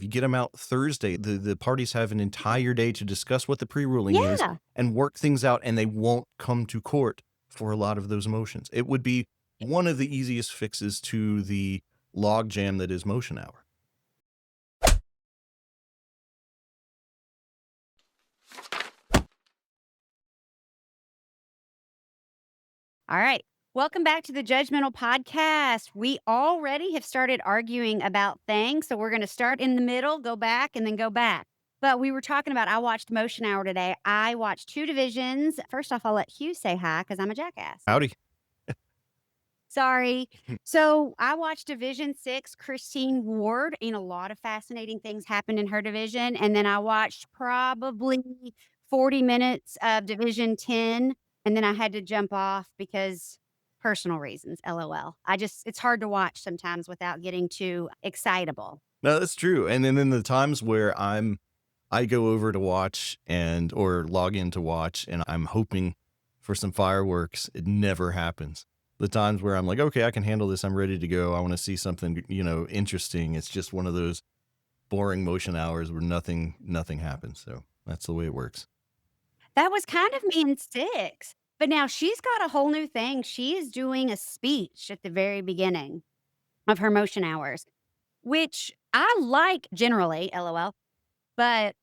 If you get them out Thursday, the parties have an entire day to discuss what the pre-ruling is Yeah. and work things out, and they won't come to court for a lot of those motions. It would be one of the easiest fixes to the logjam that is motion hour. All right. Welcome back to the Judgmental podcast. We already have started arguing about things. So we're going to start in the middle, go back, and then go back. But we were talking about, I watched Motion Hour today. I watched two divisions. First off, I'll let Hugh say hi because I'm a jackass. Howdy. Sorry. So I watched Division 6, Christine Ward, and a lot of fascinating things happened in her division. And then I watched probably 40 minutes of Division 10. And then I had to jump off because personal reasons, LOL. It's hard to watch sometimes without getting too excitable. No, that's true. And then in the times where I go over to watch or log in to watch and I'm hoping for some fireworks, it never happens. The times where I'm like, okay, I can handle this. I'm ready to go. I want to see something, interesting. It's just one of those boring motion hours where nothing happens. So that's the way it works. That was kind of me in 6. But now she's got a whole new thing. She is doing a speech at the very beginning of her motion hours, which I like generally, LOL. But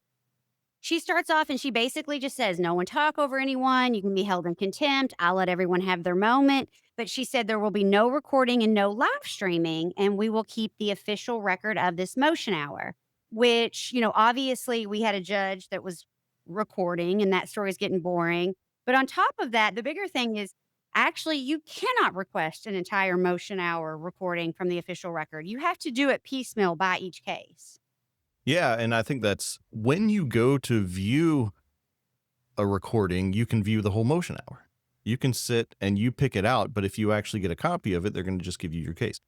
she starts off and she basically just says, no one talk over anyone. You can be held in contempt. I'll let everyone have their moment. But she said there will be no recording and no live streaming, and we will keep the official record of this motion hour, which, obviously we had a judge that was recording and that story is getting boring. But on top of that, the bigger thing is actually you cannot request an entire motion hour recording from the official record. You have to do it piecemeal by each case. Yeah. And I think that's when you go to view a recording, you can view the whole motion hour. You can sit and you pick it out. But if you actually get a copy of it, they're going to just give you your case.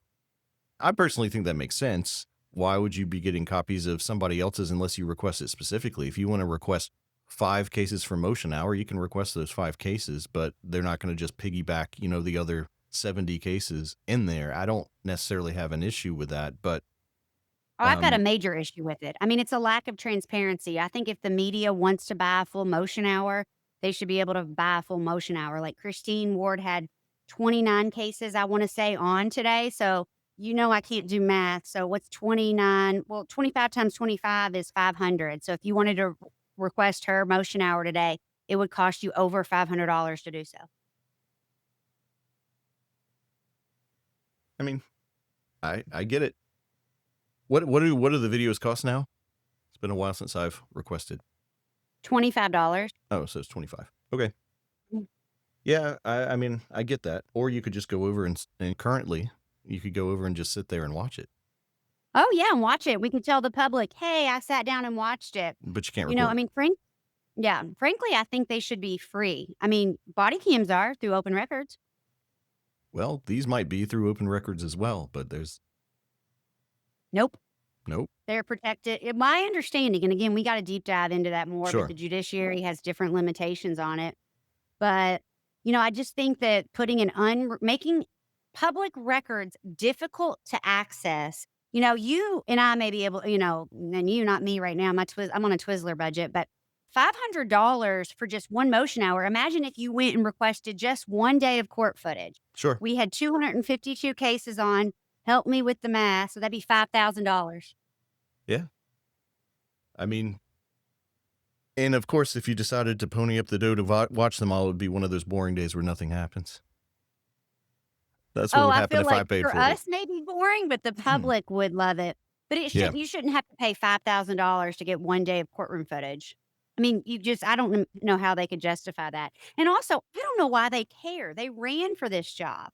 I personally think that makes sense. Why would you be getting copies of somebody else's unless you request it specifically? If you want to request 5 cases for motion hour, you can request those 5 cases, but they're not going to just piggyback, the other 70 cases in there. I don't necessarily have an issue with that, but Oh, I've got a major issue with it. I mean, it's a lack of transparency. I think if the media wants to buy a full motion hour, they should be able to buy a full motion hour. Like Christine Ward had 29 cases, I want to say, on today. So, I can't do math. So, what's 29? Well, 25 times 25 is 500. So, if you wanted to request her motion hour today, it would cost you over $500 to do so. I mean, I get it. What do the videos cost now? It's been a while since I've requested. $25. Oh, so it's 25. Okay. Mm. Yeah, I mean, I get that. Or you could just go over and currently you could go over and just sit there and watch it. Oh, yeah, and watch it. We can tell the public, hey, I sat down and watched it. But you can't You know, record I it. mean, frankly, I think they should be free. I mean, body cams are through open records. Well, these might be through open records as well, but there's Nope. nope. They're protected. In my understanding, and again, we got to deep dive into that more, but Sure. the judiciary has different limitations on it. But, I just think that making public records difficult to access, you and I may be able, and you, not me right now. I'm on a Twizzler budget, but $500 for just one motion hour. Imagine if you went and requested just one day of court footage. Sure. We had 252 cases on. Help me with the math. So that'd be $5,000. Yeah. I mean, and of course, if you decided to pony up the dough to watch them all, it would be one of those boring days where nothing happens. That's what Oh, would I happen feel if I like paid for for it. us, maybe boring, but the public would love it. But Yeah. you shouldn't have to pay $5,000 to get one day of courtroom footage. I mean, I don't know how they could justify that. And also, I don't know why they care. They ran for this job.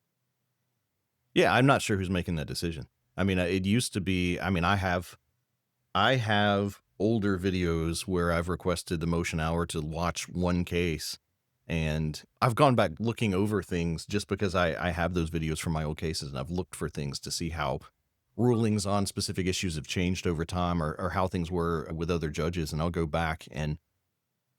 Yeah, I'm not sure who's making that decision. I mean, it used to be, I mean, I have older videos where I've requested the motion hour to watch one case, and I've gone back looking over things just because I have those videos from my old cases, and I've looked for things to see how rulings on specific issues have changed over time or how things were with other judges. And I'll go back and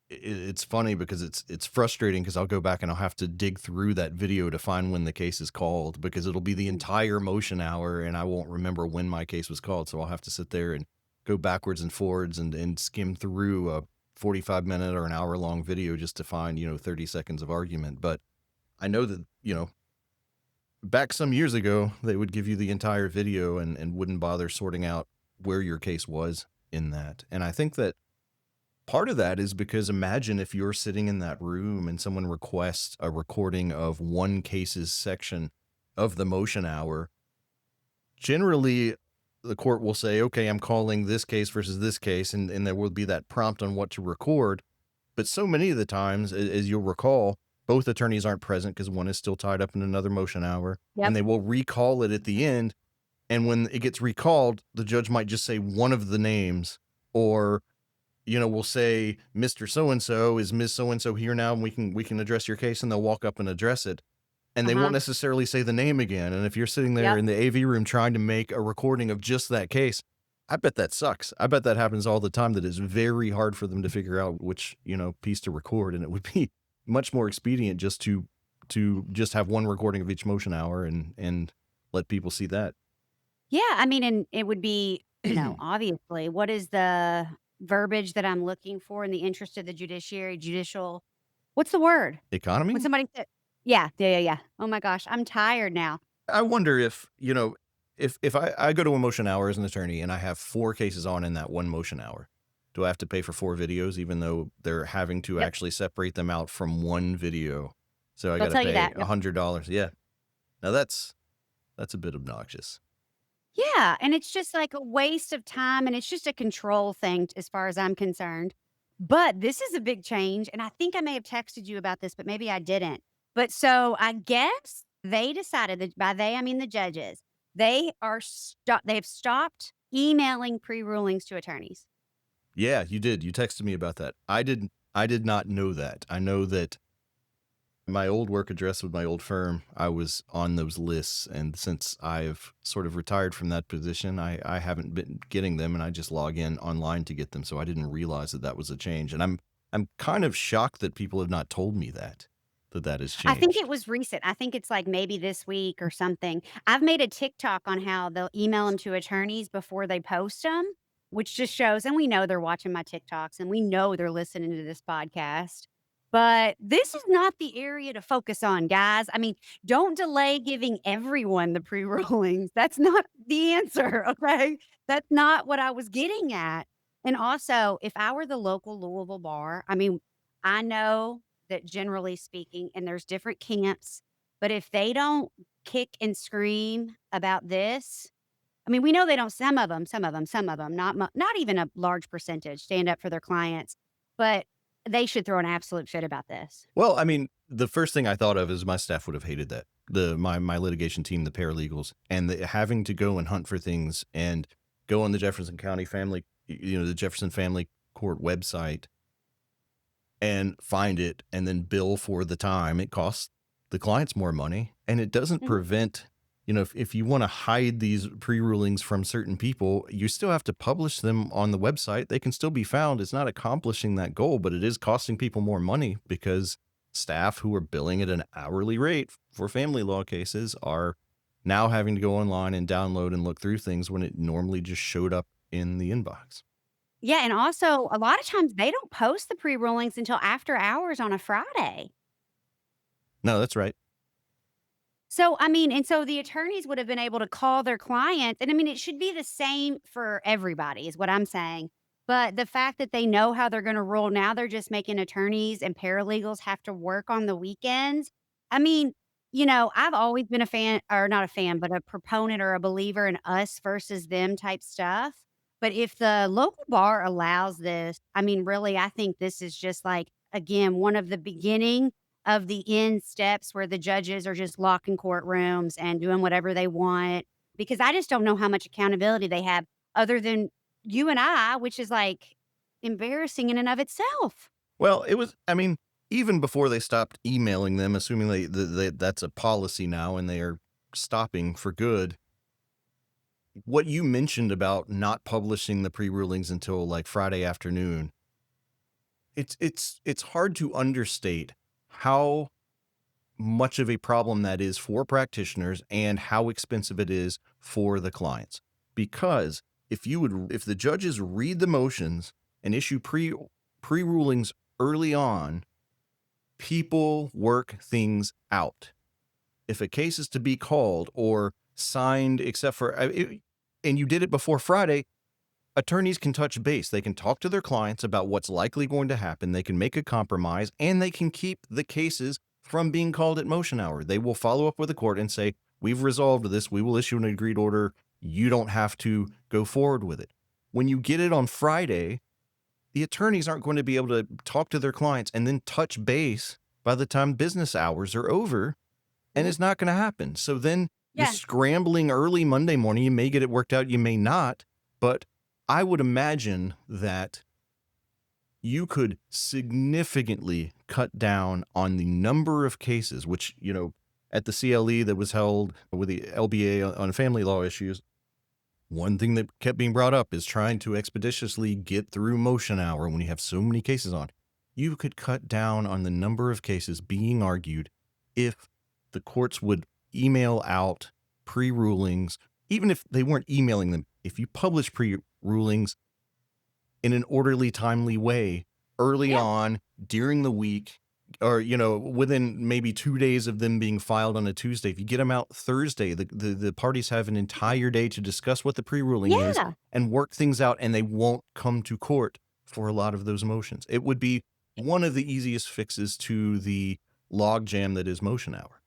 it's funny because it's frustrating because I'll go back and I'll have to dig through that video to find when the case is called because it'll be the entire motion hour and I won't remember when my case was called. So I'll have to sit there and go backwards and forwards and skim through a 45-minute or an hour-long video just to find, 30 seconds of argument. But I know that, back some years ago, they would give you the entire video and wouldn't bother sorting out where your case was in that. And I think that part of that is because imagine if you're sitting in that room and someone requests a recording of one case's section of the motion hour. Generally, the court will say, okay, I'm calling this case versus this case, and there will be that prompt on what to record. But so many of the times, as you'll recall, both attorneys aren't present because one is still tied up in another motion hour, Yep. and they will recall it at the end. And when it gets recalled, the judge might just say one of the names, or we'll say, Mr. So-and-so, is Ms. So-and-so here now, and we can address your case, and they'll walk up and address it. And they won't Uh-huh. necessarily say the name again. And if you're sitting there Yep. in the AV room trying to make a recording of just that case, I bet that sucks. I bet that happens all the time, that it's very hard for them to figure out which, piece to record. And it would be much more expedient just to just have one recording of each motion hour and let people see that. Yeah, I mean, and it would be, obviously, what is the verbiage that I'm looking for in the interest of the judiciary, judicial what's the word? When Economy? somebody said yeah, yeah, yeah, yeah. Oh my gosh, I'm tired now. I wonder if, if I go to a motion hour as an attorney and I have 4 cases on in that one motion hour, do I have to pay for 4 videos even though they're having to Yep, actually separate them out from one video? So I they'll got to tell you pay that. Yep. $100. Yeah. Now that's a bit obnoxious. Yeah, and it's just like a waste of time, and it's just a control thing as far as I'm concerned. But this is a big change, and I think I may have texted you about this, but maybe I didn't. But so I guess they decided that by they I mean the judges, they have stopped emailing pre-rulings to attorneys. Yeah, you did. You texted me about that. I did not know that. I know that my old work address with my old firm, I was on those lists, and since I've sort of retired from that position, I haven't been getting them, and I just log in online to get them, so I didn't realize that that was a change, and I'm kind of shocked that people have not told me that has I think it changed. was recent. I think it's like maybe this week or something. I've made a TikTok on how they'll email them to attorneys before they post them, which just shows and we know they're watching my TikToks and we know they're listening to this podcast. But this is not the area to focus on, guys. I mean, don't delay giving everyone the pre-rulings. That's not the answer, okay? That's not what I was getting at. And also, if I were the local Louisville bar, I mean, I know that generally speaking, and there's different camps, but if they don't kick and scream about this, I mean, we know they don't. Some of them, not even a large percentage stand up for their clients, but they should throw an absolute fit about this. Well, I mean, the first thing I thought of is my staff would have hated that. My litigation team, the paralegals, and having to go and hunt for things and go on the Jefferson County Family, the Jefferson Family Court website and find it and then bill for the time. It costs the clients more money, and it doesn't Mhm. prevent, if you want to hide these pre-rulings from certain people, you still have to publish them on the website. They can still be found. It's not accomplishing that goal, but it is costing people more money because staff who are billing at an hourly rate for family law cases are now having to go online and download and look through things when it normally just showed up in the inbox. Yeah, and also a lot of times they don't post the pre-rulings until after hours on a Friday. No, that's right. So, I mean, and so the attorneys would have been able to call their clients, and I mean, it should be the same for everybody is what I'm saying. But the fact that they know how they're gonna rule now, they're just making attorneys and paralegals have to work on the weekends. I mean, I've always been a fan or not a fan, but a proponent or a believer in us versus them type stuff. But if the local bar allows this, I mean, really, I think this is just like, again, one of the beginning of the end steps where the judges are just locking courtrooms and doing whatever they want, because I just don't know how much accountability they have other than you and I, which is, like, embarrassing in and of itself. Well, I mean, even before they stopped emailing them, assuming that's a policy now and they are stopping for good. What you mentioned about not publishing the pre-rulings until like Friday afternoon, it's hard to understate how much of a problem that is for practitioners and how expensive it is for the clients. Because if the judges read the motions and issue pre-rulings early on, people work things out. If a case is to be called or signed, except for, and you did it before Friday, attorneys can touch base. They can talk to their clients about what's likely going to happen. They can make a compromise, and they can keep the cases from being called at motion hour. They will follow up with the court and say, we've resolved this. We will issue an agreed order. You don't have to go forward with it. When you get it on Friday, the attorneys aren't going to be able to talk to their clients and then touch base by the time business hours are over, and it's not going to happen. So then you're scrambling early Monday morning. You may get it worked out, you may not, but I would imagine that you could significantly cut down on the number of cases, which, at the CLE that was held with the LBA on family law issues, one thing that kept being brought up is trying to expeditiously get through motion hour when you have so many cases on. You could cut down on the number of cases being argued if the courts would email out pre-rulings, even if they weren't emailing them. If you publish pre-rulings in an orderly, timely way early on during the week, or, within maybe 2 days of them being filed on a Tuesday, if you get them out Thursday, the parties have an entire day to discuss what the pre-ruling is and work things out, and they won't come to court for a lot of those motions. It would be one of the easiest fixes to the logjam that is motion hour.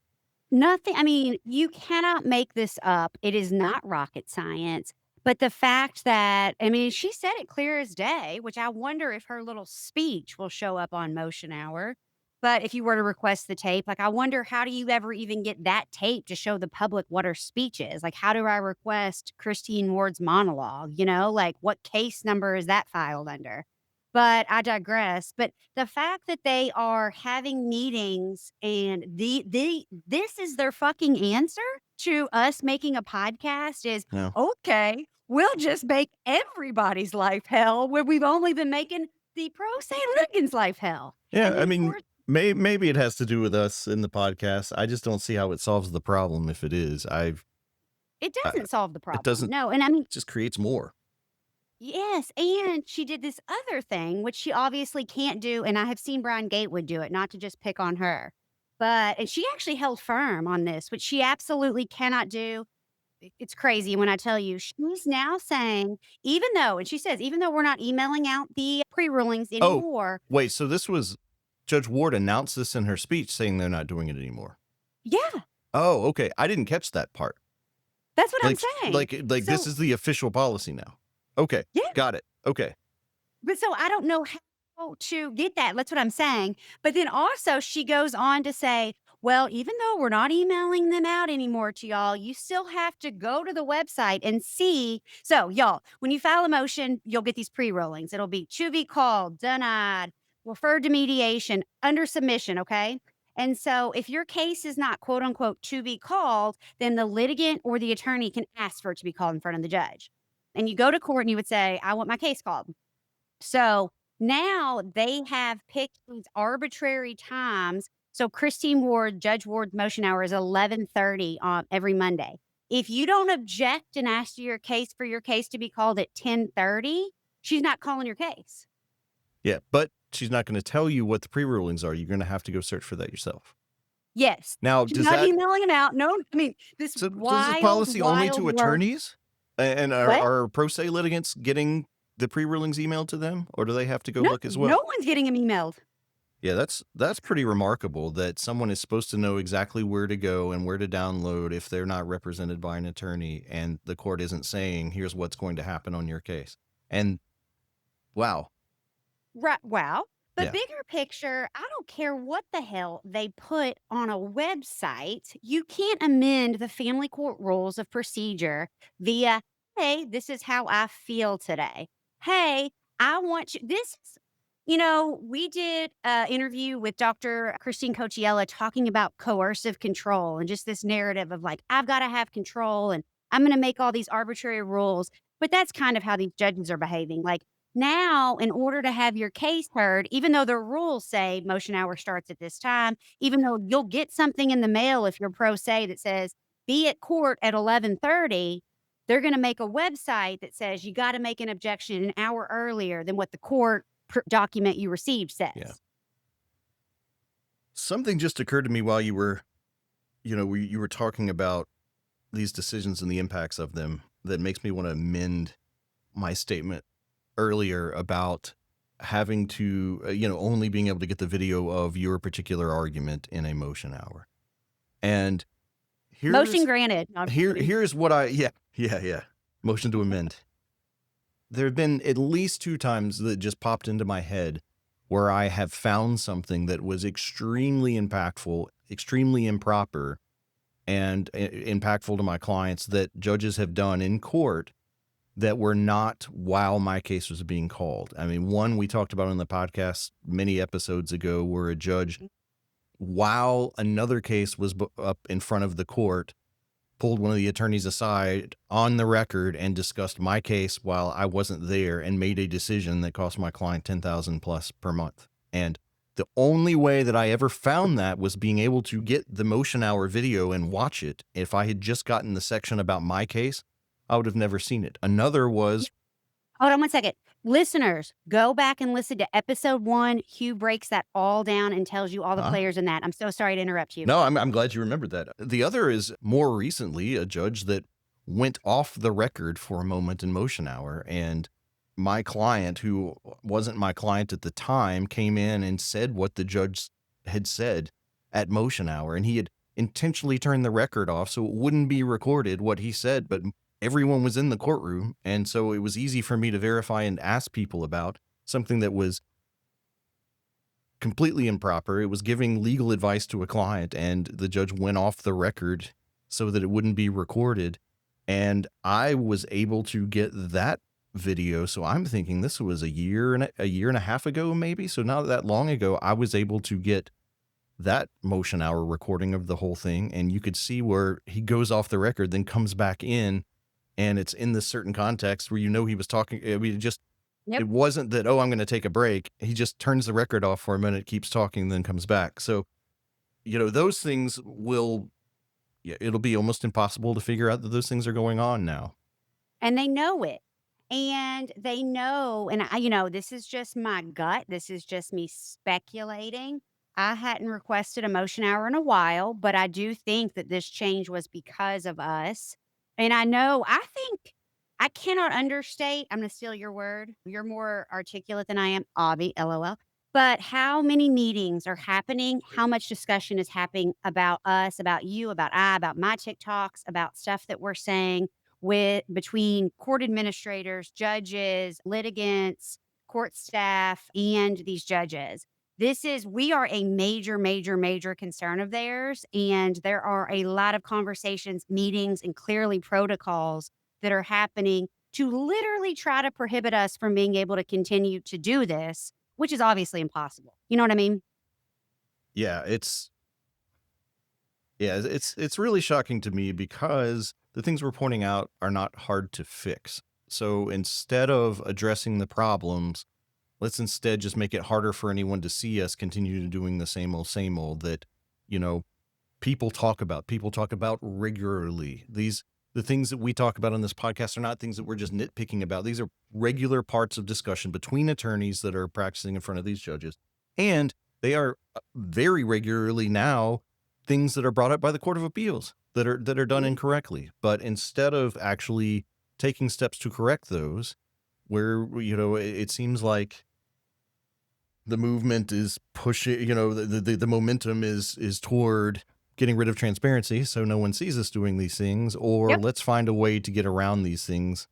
Nothing. I mean, you cannot make this up. It is not rocket science. But the fact that, I mean, she said it clear as day, which I wonder if her little speech will show up on motion hour. But if you were to request the tape, like, I wonder, how do you ever even get that tape to show the public what her speech is? Like, how do I request Christine Ward's monologue? Like, what case number is that filed under? But I digress. But the fact that they are having meetings and this is their fucking answer to us making a podcast is, Yeah. okay, we'll just make everybody's life hell when we've only been making the pro se litigants' life hell. Yeah, And I then mean, court, maybe it has to do with us in the podcast. I just don't see how it solves the problem if it is. it doesn't solve the It problem. doesn't, No, and I mean, it just creates more. yes, and she did this other thing, which she obviously can't do, and I have seen Brian Gatewood do it, not to just pick on her. And she actually held firm on this, which she absolutely cannot do. It's crazy when I tell you, she's now saying, even though, and she says, even though we're not emailing out the pre-rulings Oh, anymore. wait, so this was Judge Ward announced this in her speech saying they're not doing it anymore. Yeah, Oh, okay. I didn't catch that part. that's what I'm Like, saying. like this So, is the official policy now. Okay. yeah. Got it. Okay. But so I don't know how to get that. That's what I'm saying. But then also she goes on to say, well, even though we're not emailing them out anymore to y'all, you still have to go to the website and see. So, y'all, when you file a motion, you'll get these pre-rollings. It'll be to be called, denied, referred to mediation, under submission. Okay. And so if your case is not quote unquote to be called, then the litigant or the attorney can ask for it to be called in front of the judge. And you go to court and you would say, I want my case called. So now they have picked these arbitrary times. So Christine Ward, Judge Ward's motion hour is 11:30 on every Monday. If you don't object and ask your case to be called at 10:30, she's not calling your case. Yeah, but she's not going to tell you what the pre-rulings are. You're going to have to go search for that yourself. Yes. Now, She's does not that emailing them out. No, I mean, this so is this wild, policy only to wild work. attorneys? And What? are pro se litigants getting the pre-rulings emailed to them, or do they have to go No, look as well? no one's getting them emailed. Yeah, that's pretty remarkable that someone is supposed to know exactly where to go and where to download if they're not represented by an attorney, and the court isn't saying, here's what's going to happen on your case. And wow. Right. Wow. But Yeah. bigger picture, I don't care what the hell they put on a website. You can't amend the family court rules of procedure via, hey, this is how I feel today. Hey, I want you. We did an interview with Dr. Christine Cocchiella talking about coercive control and just this narrative of like, I've got to have control and I'm going to make all these arbitrary rules. But that's kind of how these judges are behaving. Like, now, in order to have your case heard, even though the rules say motion hour starts at this time, even though you'll get something in the mail if you're pro se that says be at court at 11:30, they're going to make a website that says you got to make an objection an hour earlier than what the court document you received Yeah. says. Something just occurred to me while you were, you were talking about these decisions and the impacts of them that makes me want to amend my statement earlier about having to, only being able to get the video of your particular argument in a motion hour. And Motion here's granted. No, I'm just here kidding. here's what yeah. Motion to amend. There have been at least 2 times that just popped into my head where I have found something that was extremely impactful, extremely improper, and impactful to my clients that judges have done in court that were not while my case was being called. I mean, one we talked about on the podcast many episodes ago where a judge, while another case was up in front of the court, pulled one of the attorneys aside on the record and discussed my case while I wasn't there and made a decision that cost my client $10,000 plus per month. And the only way that I ever found that was being able to get the motion hour video and watch it. If I had just gotten the section about my case, I would have never seen it. Another was, Hold on one second. Listeners, go back and listen to episode 1. Hugh breaks that all down and tells you all the huh? players in that. I'm so sorry to interrupt you. No, I'm glad you remembered that. The other is more recently a judge that went off the record for a moment in motion hour, and my client, who wasn't my client at the time, came in and said what the judge had said at motion hour, and he had intentionally turned the record off so it wouldn't be recorded what he said, but everyone was in the courtroom, and so it was easy for me to verify and ask people about something that was completely improper. It was giving legal advice to a client, and the judge went off the record so that it wouldn't be recorded. And I was able to get that video. So I'm thinking this was a year and a half ago, maybe. So not that long ago, I was able to get that motion hour recording of the whole thing. And you could see where he goes off the record, then comes back in, and it's in this certain context where he was talking. I mean, Yep. it wasn't that, oh, I'm going to take a break. He just turns the record off for a minute, keeps talking, then comes back. So, those things it'll be almost impossible to figure out that those things are going on now. And they know it. And they know, and this is just my gut. This is just me speculating. I hadn't requested a motion hour in a while, but I do think that this change was because of us. And I think I cannot understate. I'm going to steal your word. You're more articulate than I am, Avi, LOL. But how many meetings are happening? How much discussion is happening about us, about you, about my TikToks, about stuff that we're saying between court administrators, judges, litigants, court staff, and these judges. We are a major, major, major concern of theirs. And there are a lot of conversations, meetings, and clearly protocols that are happening to literally try to prohibit us from being able to continue to do this, which is obviously impossible. You know what I mean? Yeah, it's really shocking to me because the things we're pointing out are not hard to fix. So instead of addressing the problems, let's instead just make it harder for anyone to see us continue to doing the same old that, people talk about regularly. The things that we talk about on this podcast are not things that we're just nitpicking about. These are regular parts of discussion between attorneys that are practicing in front of these judges. And they are very regularly now things that are brought up by the Court of Appeals that are done incorrectly. But instead of actually taking steps to correct those, where, it seems like the movement is pushing, the momentum is toward getting rid of transparency so no one sees us doing these things, or Yep. let's find a way to get around these things.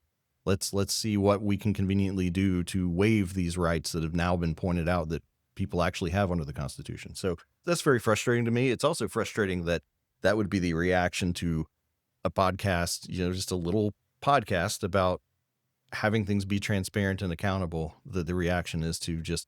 Let's see what we can conveniently do to waive these rights that have now been pointed out that people actually have under the Constitution. So that's very frustrating to me. It's also frustrating that would be the reaction to a podcast, just a little podcast about having things be transparent and accountable, that the reaction is to just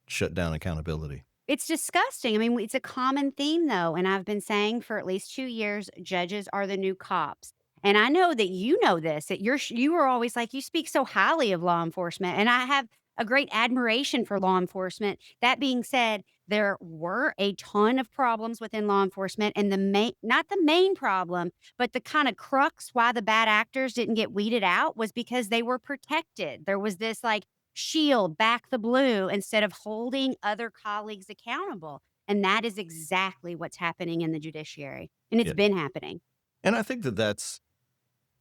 shut down accountability. It's disgusting. I mean, it's a common theme, though. And I've been saying for at least 2 years, judges are the new cops. And I know that you know this, that you were always like, you speak so highly of law enforcement. And I have a great admiration for law enforcement. That being said, there were a ton of problems within law enforcement, and the main, not the main problem, but the kind of crux why the bad actors didn't get weeded out was because they were protected. There was this like shield, back the blue, instead of holding other colleagues accountable. And that is exactly what's happening in the judiciary. And it's Yeah. been happening. And I think that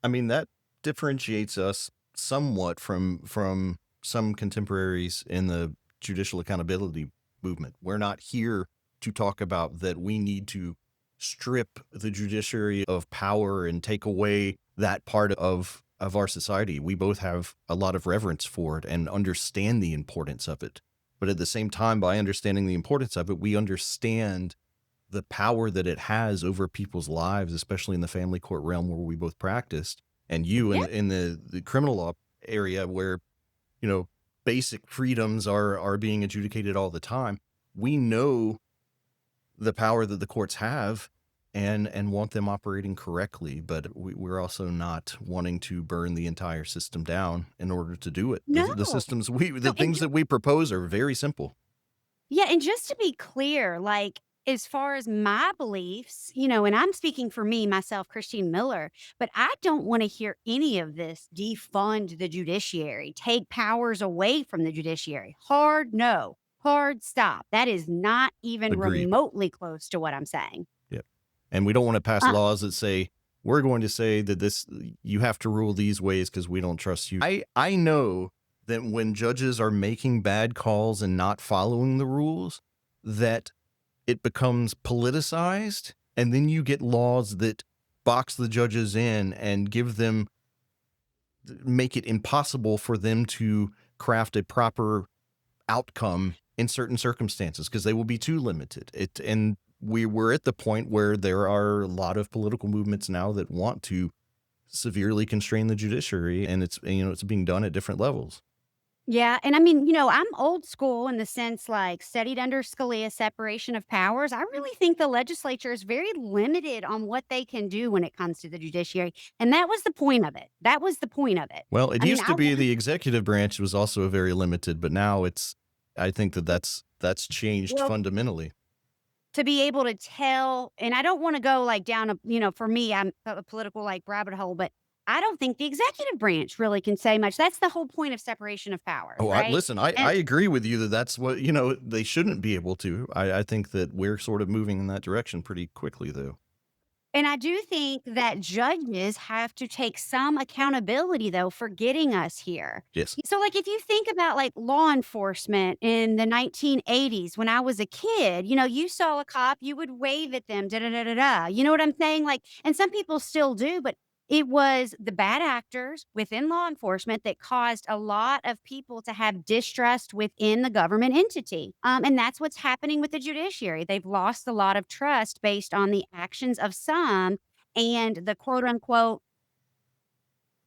I mean, that differentiates us somewhat from some contemporaries in the judicial accountability movement. We're not here to talk about that we need to strip the judiciary of power and take away that part of our society. We both have a lot of reverence for it and understand the importance of it. But at the same time, by understanding the importance of it, we understand the power that it has over people's lives, especially in the family court realm where we both practiced, and you Yeah. in the criminal law area where, you know, basic freedoms are being adjudicated all the time. We know the power that the courts have and want them operating correctly, but we're also not wanting to burn the entire system down in order to do it. The No. systems the No. And things that we propose are very simple. yeah, and just to be clear, like, as far as my beliefs, you know, and I'm speaking for me, myself, Christine Miller, but I don't want to hear any of this defund the judiciary, take powers away from the judiciary. Hard no, hard stop. That is not even Agreed. remotely close to what I'm saying. Yep. And we don't want to pass Uh, laws that say we're going to say that this you have to rule these ways because we don't trust you. I know that when judges are making bad calls and not following the rules, that it becomes politicized, and then you get laws that box the judges in and make it impossible for them to craft a proper outcome in certain circumstances because they will be too limited. And we're at the point where there are a lot of political movements now that want to severely constrain the judiciary, and it's being done at different levels. Yeah, and I mean, you know, I'm old school in the sense like studied under Scalia separation of powers. I really think the legislature is very limited on what they can do when it comes to the judiciary, and that was the point of it. That was the point of it. Well, it I mean, used I to be want the executive branch was also very limited, but now I think that's changed well fundamentally. to be able to tell, and I don't want to go like down a, you know, for me, I'm a political like rabbit hole, but I don't think the executive branch really can say much. That's the whole point of separation of powers, Oh, right? listen, I And agree with you that that's what, they shouldn't be able to. I think that we're sort of moving in that direction pretty quickly, though. And I do think that judges have to take some accountability, though, for getting us here. Yes. So, like, if you think about like law enforcement in the 1980s, when I was a kid, you know, you saw a cop, you would wave at them, da da da da da. You know what I'm saying? Like, and some people still do, but it was the bad actors within law enforcement that caused a lot of people to have distrust within the government entity. And that's what's happening with the judiciary. They've lost a lot of trust based on the actions of some and the quote unquote,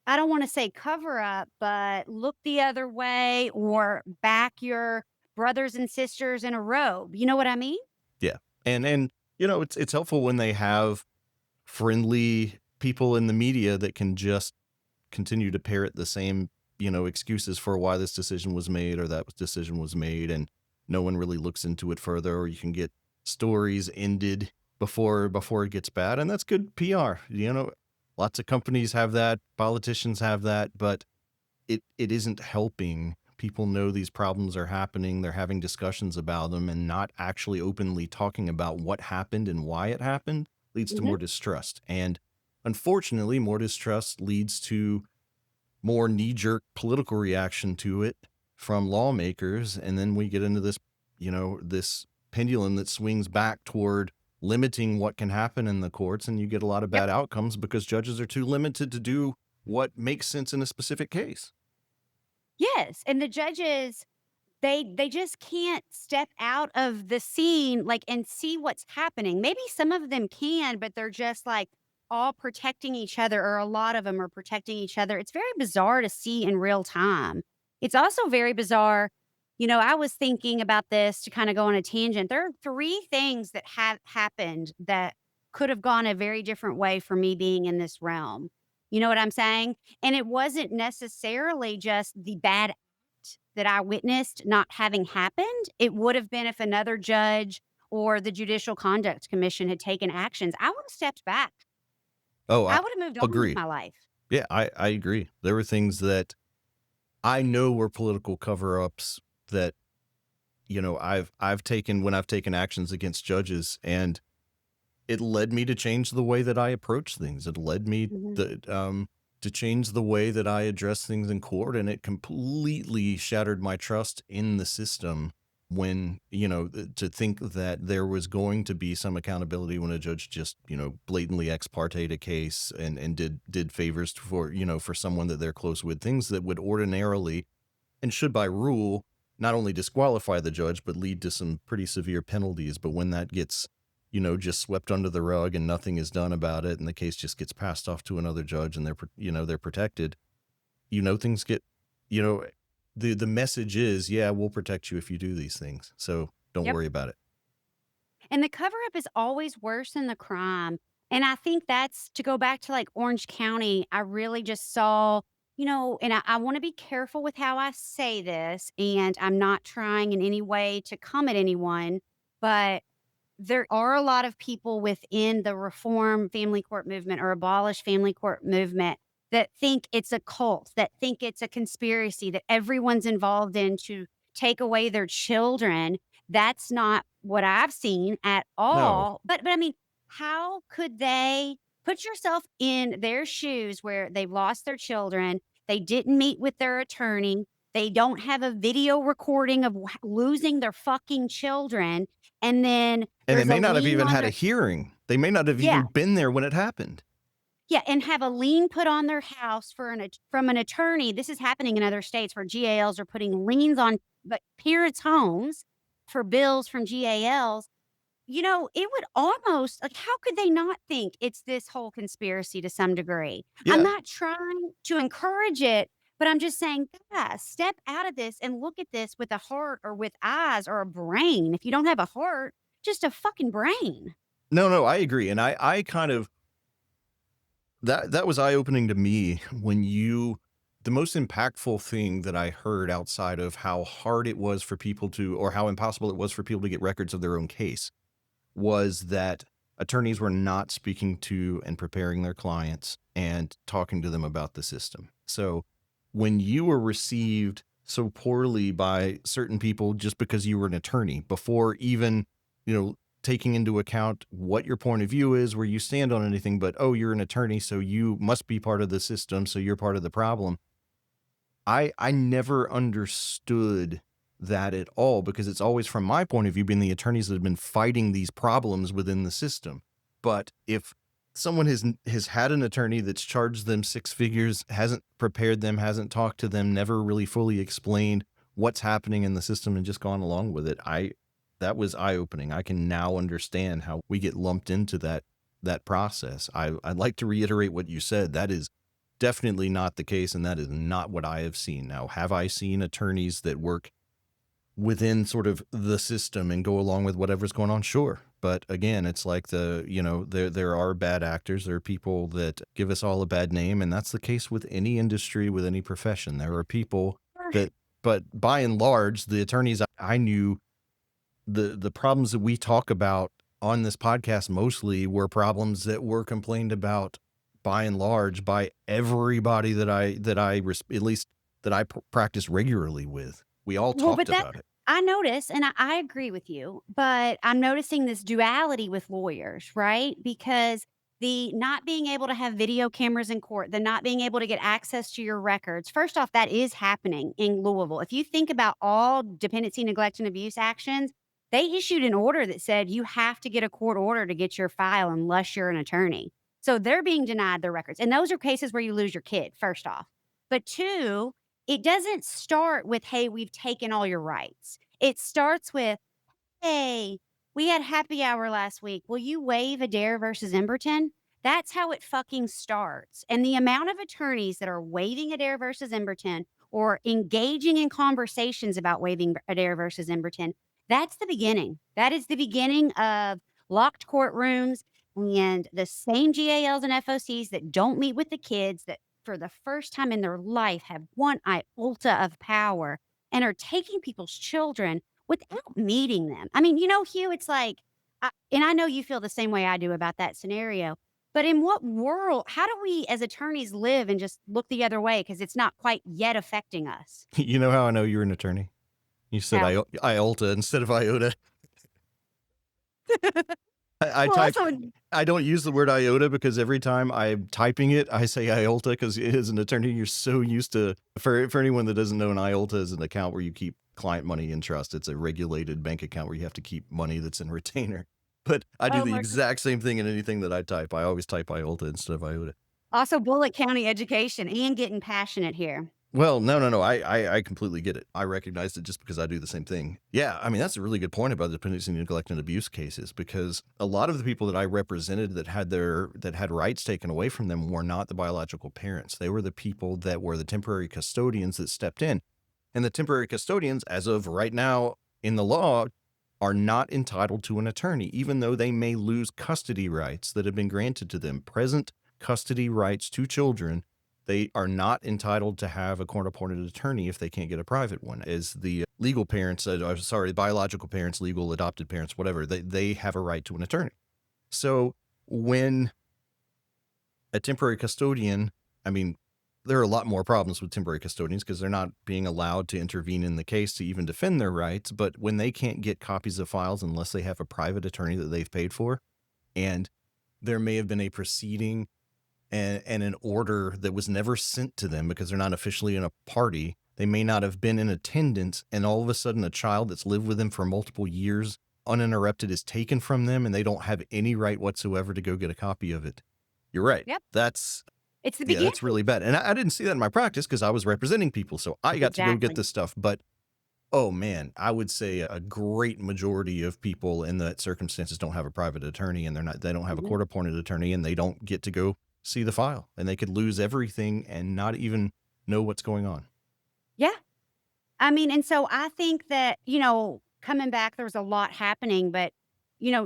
I don't want to say cover up, but look the other way or back your brothers and sisters in a robe. You know what I mean? Yeah. And it's helpful when they have friendly people in the media that can just continue to parrot the same, excuses for why this decision was made or that decision was made, and no one really looks into it further, or you can get stories ended before it gets bad, and that's good PR. Lots of companies have that, politicians have that, but it isn't helping people know these problems are happening. They're having discussions about them and not actually openly talking about what happened and why it happened leads to Mhm. more distrust. And unfortunately, more distrust leads to more knee-jerk political reaction to it from lawmakers. And then we get into this pendulum that swings back toward limiting what can happen in the courts. And you get a lot of Yep. bad outcomes because judges are too limited to do what makes sense in a specific case. Yes. And the judges, they just can't step out of the scene, like, and see what's happening. Maybe some of them can, but they're just, like, all protecting each other, or a lot of them are protecting each other. It's very bizarre to see in real time. It's also very bizarre, you know, I was thinking about this to kinda go on a tangent. There are 3 things that have happened that could have gone a very different way for me being in this realm. You know what I'm saying? And it wasn't necessarily just the bad that I witnessed not having happened. It would have been if another judge or the Judicial Conduct Commission had taken actions. I would have stepped back. Oh, I I would have moved on with agree. my life. Yeah, I agree. There were things that I know were political cover-ups that, I've taken when I've taken actions against judges, and it led me to change the way that I approach things. It led me Mhm. to change the way that I address things in court, and it completely shattered my trust in the system when, to think that there was going to be some accountability when a judge just, blatantly ex parte a case and did favors for, for someone that they're close with, things that would ordinarily and should by rule not only disqualify the judge but lead to some pretty severe penalties. But when that gets, just swept under the rug and nothing is done about it and the case just gets passed off to another judge and they're protected, things get, you know the message is, yeah, we'll protect you if you do these things, so don't Yep. worry about it. And the cover up is always worse than the crime. And I think that's to go back to like Orange County. I really just saw, and I want to be careful with how I say this. And I'm not trying in any way to come at anyone, but there are a lot of people within the reform family court movement or abolish family court movement that think it's a cult, that think it's a conspiracy that everyone's involved in to take away their children. That's not what I've seen at No. all. But I mean, how could they put yourself in their shoes where they've lost their children? They didn't meet with their attorney. They don't have a video recording of losing their fucking children. And then And they there's a may not have lien even on had a their hearing. They may not have yeah, even been there when it happened. yeah, and have a lien put on their house for from an attorney. This is happening in other states where GALs are putting liens on but parents' homes for bills from GALs. It would almost like, how could they not think it's this whole conspiracy to some degree? I'm Yeah. not trying to encourage it, but I'm just saying, guys, step out of this and look at this with a heart or with eyes or a brain. If you don't have a heart, just a fucking brain. No, I agree, and I kind of that was eye-opening to me when you the most impactful thing that I heard outside of how hard it was for people to or how impossible it was for people to get records of their own case was that attorneys were not speaking to and preparing their clients and talking to them about the system. So when you were received so poorly by certain people just because you were an attorney before even, taking into account what your point of view is, where you stand on anything, but, oh, you're an attorney, so you must be part of the system, so you're part of the problem. I never understood that at all because it's always from my point of view been the attorneys that have been fighting these problems within the system. But if someone has had an attorney that's charged them six figures, hasn't prepared them, hasn't talked to them, never really fully explained what's happening in the system and just gone along with it, that was eye-opening. I can now understand how we get lumped into that process. I'd like to reiterate what you said. That is definitely not the case, and that is not what I have seen. Now, have I seen attorneys that work within sort of the system and go along with whatever's going on? Sure. But again, it's like there are bad actors. There are people that give us all a bad name, and that's the case with any industry, with any profession. There are people that, but by and large, the attorneys I knew, the problems that we talk about on this podcast mostly were problems that were complained about by and large by everybody at least that I practice regularly with. We all Well, talked but that about it. I notice, and I agree with you, but I'm noticing this duality with lawyers, right? Because the not being able to have video cameras in court, the not being able to get access to your records, first off, that is happening in Louisville. If you think about all dependency, neglect, and abuse actions, they issued an order that said you have to get a court order to get your file unless you're an attorney. So they're being denied their records. And those are cases where you lose your kid, first off. But two, it doesn't start with, "Hey, we've taken all your rights." It starts with, "Hey, we had happy hour last week. Will you waive Adair versus Emberton?" That's how it fucking starts. And the amount of attorneys that are waiving Adair versus Emberton or engaging in conversations about waiving Adair versus Emberton, that's the beginning. That is the beginning of locked courtrooms and the same GALs and FOCs that don't meet with the kids that for the first time in their life have one iota of power and are taking people's children without meeting them. I mean, Hugh, it's like, and I know you feel the same way I do about that scenario, but in what world, how do we as attorneys live and just look the other way because it's not quite yet affecting us? You know how I know you're an attorney? You said How? IOLTA instead of IOTA. I Well, type. also, I don't use the word IOTA because every time I'm typing it, I say IOLTA because as an attorney, you're so used to. For anyone that doesn't know, an IOLTA is an account where you keep client money in trust. It's a regulated bank account where you have to keep money that's in retainer. But I do oh the my, exact same thing in anything that I type. I always type IOLTA instead of IOTA. also Bullitt County education and getting passionate here. Well, no. I completely get it. I recognized it just because I do the same thing. Yeah, I mean, that's a really good point about the dependency, neglect, and abuse cases, because a lot of the people that I represented that had rights taken away from them were not the biological parents. They were the people that were the temporary custodians that stepped in. And the temporary custodians, as of right now in the law, are not entitled to an attorney, even though they may lose custody rights that have been granted to them. Present custody rights to children, they are not entitled to have a court-appointed attorney if they can't get a private one. As the legal parents, biological parents, legal adopted parents, whatever, they have a right to an attorney. So when a temporary custodian, I mean, there are a lot more problems with temporary custodians because they're not being allowed to intervene in the case to even defend their rights. But when they can't get copies of files unless they have a private attorney that they've paid for, and there may have been a proceeding and an order that was never sent to them because they're not officially in a party. They may not have been in attendance, and all of a sudden a child that's lived with them for multiple years uninterrupted is taken from them, and they don't have any right whatsoever to go get a copy of it. You're right. Yep. That's It's the yeah, beginning. that's really bad. And I didn't see that in my practice because I was representing people, so I got to go Exactly. get this stuff. But oh man, I would say a great majority of people in that circumstances don't have a private attorney, and they don't have a Mhm. court-appointed attorney, and they don't get to go see the file, and they could lose everything and not even know what's going on. Yeah. I mean, and so I think that, coming back, there was a lot happening, but,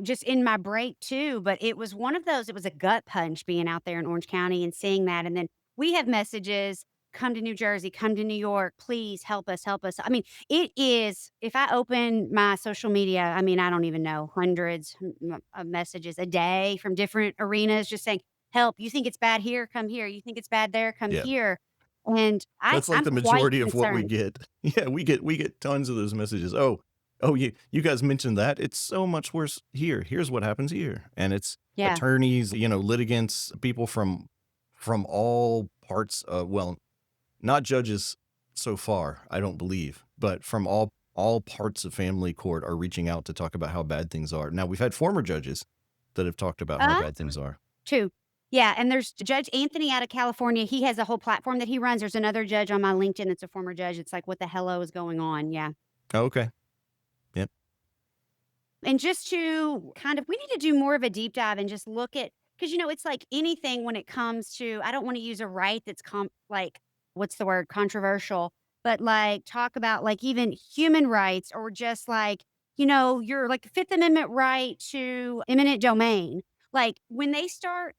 just in my break too, but it was one of those, it was a gut punch being out there in Orange County and seeing that. And then we have messages, come to New Jersey, come to New York, please help us, help us. I mean, it is, if I open my social media, I mean, I don't even know, hundreds of messages a day from different arenas just saying, help, you think it's bad here, come here. You think it's bad there, come Yeah. here. And That's like I'm the quite majority of what we concerned. get. Yeah, we get tons of those messages. Oh, you guys mentioned that. It's so much worse here. Here's what happens here. And it's Yeah. attorneys, litigants, people from all parts of, well, not judges so far, I don't believe, but from all parts of family court are reaching out to talk about how bad things are. Now, we've had former judges that have talked about how Uh-huh. bad things are. True. Yeah, and there's Judge Anthony out of California. He has a whole platform that he runs. There's another judge on my LinkedIn that's a former judge. It's like, what the hello is going on? Yeah. Oh, okay. Yep. And just to kind of, we need to do more of a deep dive and just look at, because, it's like anything when it comes to, I don't want to use a right that's like, what's the word? Controversial, but like talk about like even human rights or just like, your like Fifth Amendment right to eminent domain. Like when they start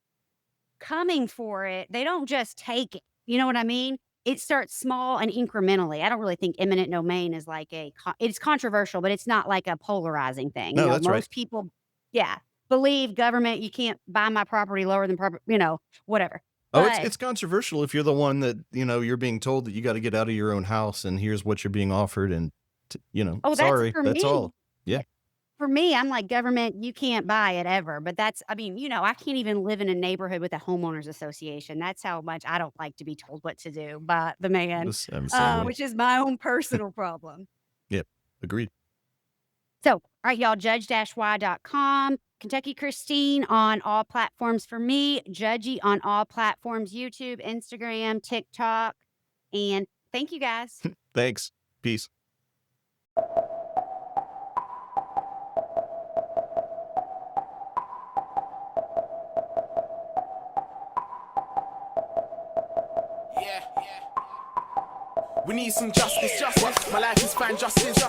coming for it, they don't just take it. You know what I mean? It starts small and incrementally. I don't really think eminent domain is like it's controversial, but it's not like a polarizing thing. No, that's right. Most people, yeah, believe government, you can't buy my property lower than property, whatever. Oh, But it's controversial if you're the one that, you're being told that you got to get out of your own house and here's what you're being offered and, oh, that's sorry, for that's me. all. Yeah. For me, I'm like, government, you can't buy it ever. But that's, I mean, I can't even live in a neighborhood with a homeowners association. That's how much I don't like to be told what to do by the man, I'm the same way. which is my own personal problem. Yep. Agreed. So, all right, y'all, judge-y.com, Kentucky Christine on all platforms for me, Judgy on all platforms, YouTube, Instagram, TikTok. And thank you guys. Thanks. Peace. Yeah. We need some justice. My life is fine, justice.